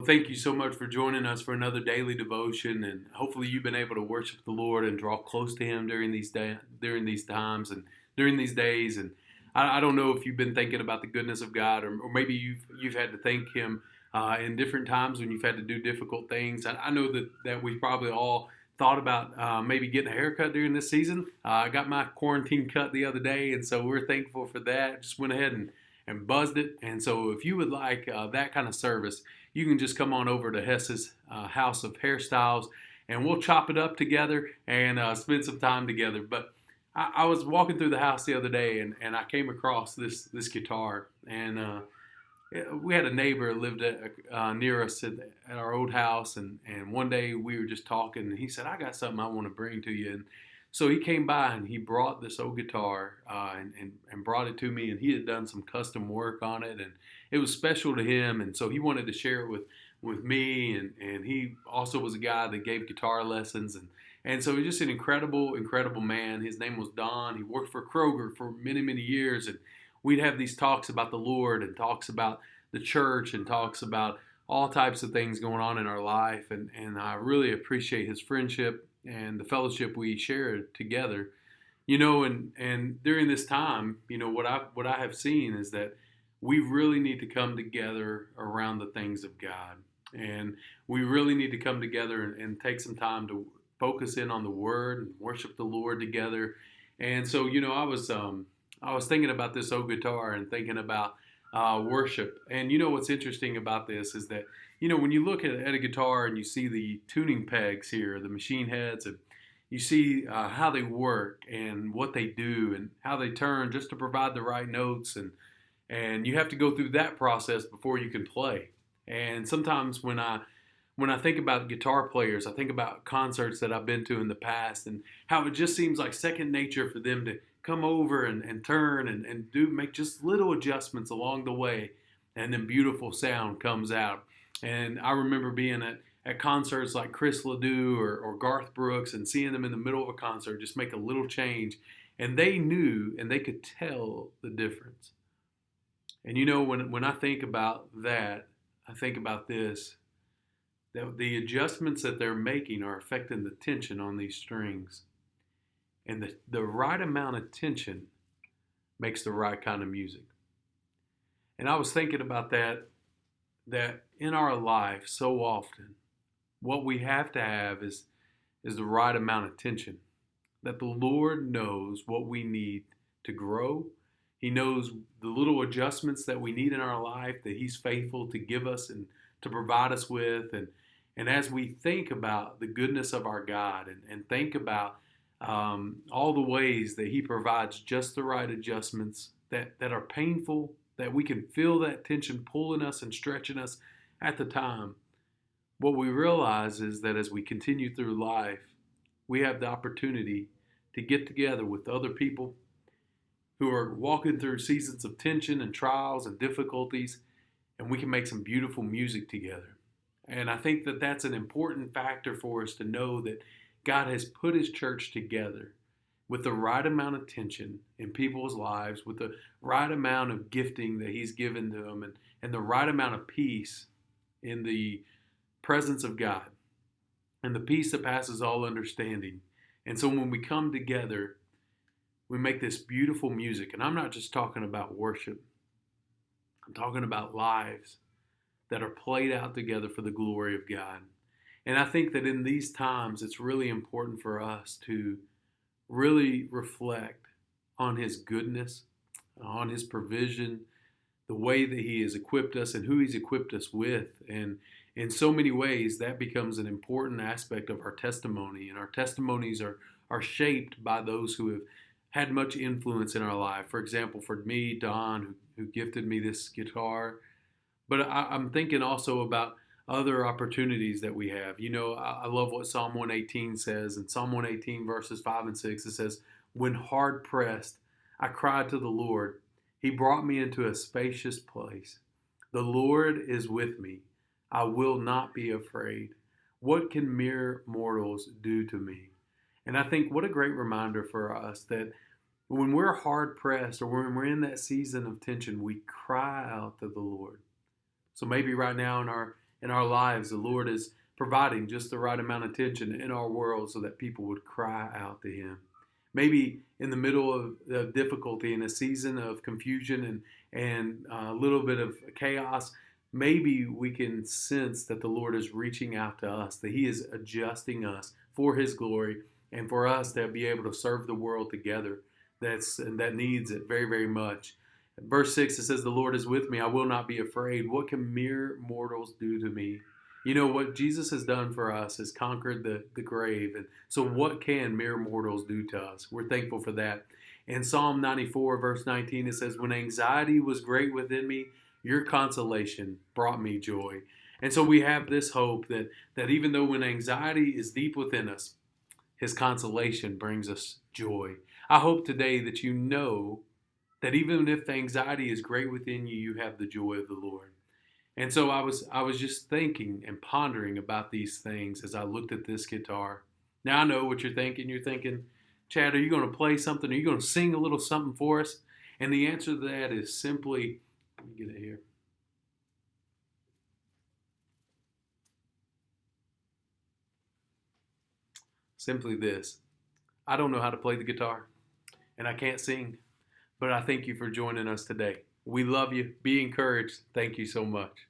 Thank you so much for joining us for another daily devotion, and hopefully you've been able to worship the Lord and draw close to Him during these times and during these days. And I don't know if you've been thinking about the goodness of God, or maybe you've had to thank Him in different times when you've had to do difficult things. I know that we've probably all thought about maybe getting a haircut during this season. I got my quarantine cut the other day, and so we're thankful for that. Just went ahead and buzzed it. And so if you would like that kind of service, you can just come on over to Hess's House of Hairstyles, and we'll chop it up together and spend some time together. But I was walking through the house the other day, and I came across this guitar, and we had a neighbor that lived near us at our old house, and one day we were just talking, and he said, "I got something I want to bring to you." And so he came by and he brought this old guitar and brought it to me, and he had done some custom work on it, and it was special to him, and so he wanted to share it with me, and he also was a guy that gave guitar lessons, and so he's just an incredible man. His name was Don. He worked for Kroger for many years, and we'd have these talks about the Lord and talks about the church and talks about all types of things going on in our life, and I really appreciate his friendship and the fellowship we shared together. And during this time, what I have seen is that we really need to come together around the things of God. And we really need to come together and take some time to focus in on the Word and worship the Lord together. And so, I was thinking about this old guitar and thinking about worship. And what's interesting about this is that when you look at a guitar and you see the tuning pegs here, the machine heads, and you see how they work and what they do and how they turn just to provide the right notes, and you have to go through that process before you can play. And sometimes when I think about guitar players, I think about concerts that I've been to in the past and how it just seems like second nature for them to come over and turn and do make just little adjustments along the way, and then beautiful sound comes out. And I remember being at concerts like Chris Ledoux or Garth Brooks and seeing them in the middle of a concert just make a little change, and they knew and they could tell the difference. And when I think about that, I think about this, that the adjustments that they're making are affecting the tension on these strings. And the right amount of tension makes the right kind of music. And I was thinking about that in our life so often, what we have to have is the right amount of tension. That the Lord knows what we need to grow. He knows the little adjustments that we need in our life that He's faithful to give us and to provide us with. And as we think about the goodness of our God and think about all the ways that He provides just the right adjustments that are painful, that we can feel that tension pulling us and stretching us at the time, what we realize is that as we continue through life, we have the opportunity to get together with other people who are walking through seasons of tension and trials and difficulties, and we can make some beautiful music together. And I think that that's an important factor for us to know that God has put His church together with the right amount of tension in people's lives, with the right amount of gifting that He's given to them, and the right amount of peace in the presence of God, and the peace that passes all understanding. And so when we come together, we make this beautiful music. And I'm not just talking about worship, I'm talking about lives that are played out together for the glory of God. And I think that in these times, it's really important for us to really reflect on His goodness, on His provision, the way that He has equipped us and who He's equipped us with. And in so many ways, that becomes an important aspect of our testimony. And our testimonies are shaped by those who have had much influence in our life. For example, for me, Don, who gifted me this guitar. But I'm thinking also about other opportunities that we have. I love what Psalm 118 says. In Psalm 118, verses 5 and 6, it says, "When hard pressed, I cried to the Lord. He brought me into a spacious place. The Lord is with me. I will not be afraid. What can mere mortals do to me?" And I think what a great reminder for us that when we're hard pressed or when we're in that season of tension, we cry out to the Lord. So maybe right now in our lives, the Lord is providing just the right amount of attention in our world so that people would cry out to Him. Maybe in the middle of difficulty, in a season of confusion and a little bit of chaos, maybe we can sense that the Lord is reaching out to us, that He is adjusting us for His glory and for us to be able to serve the world together that needs it very, very much. Verse 6, it says, "The Lord is with me. I will not be afraid. What can mere mortals do to me?" You know, what Jesus has done for us has conquered the grave. And so what can mere mortals do to us? We're thankful for that. In Psalm 94, verse 19, it says, "When anxiety was great within me, your consolation brought me joy." And so we have this hope that even though when anxiety is deep within us, His consolation brings us joy. I hope today that you know that even if anxiety is great within you, you have the joy of the Lord. And so I was just thinking and pondering about these things as I looked at this guitar. Now I know what you're thinking. You're thinking, Chad, are you going to play something? Are you going to sing a little something for us? And the answer to that is simply, let me get it here. Simply this. I don't know how to play the guitar, and I can't sing, but I thank you for joining us today. We love you. Be encouraged. Thank you so much.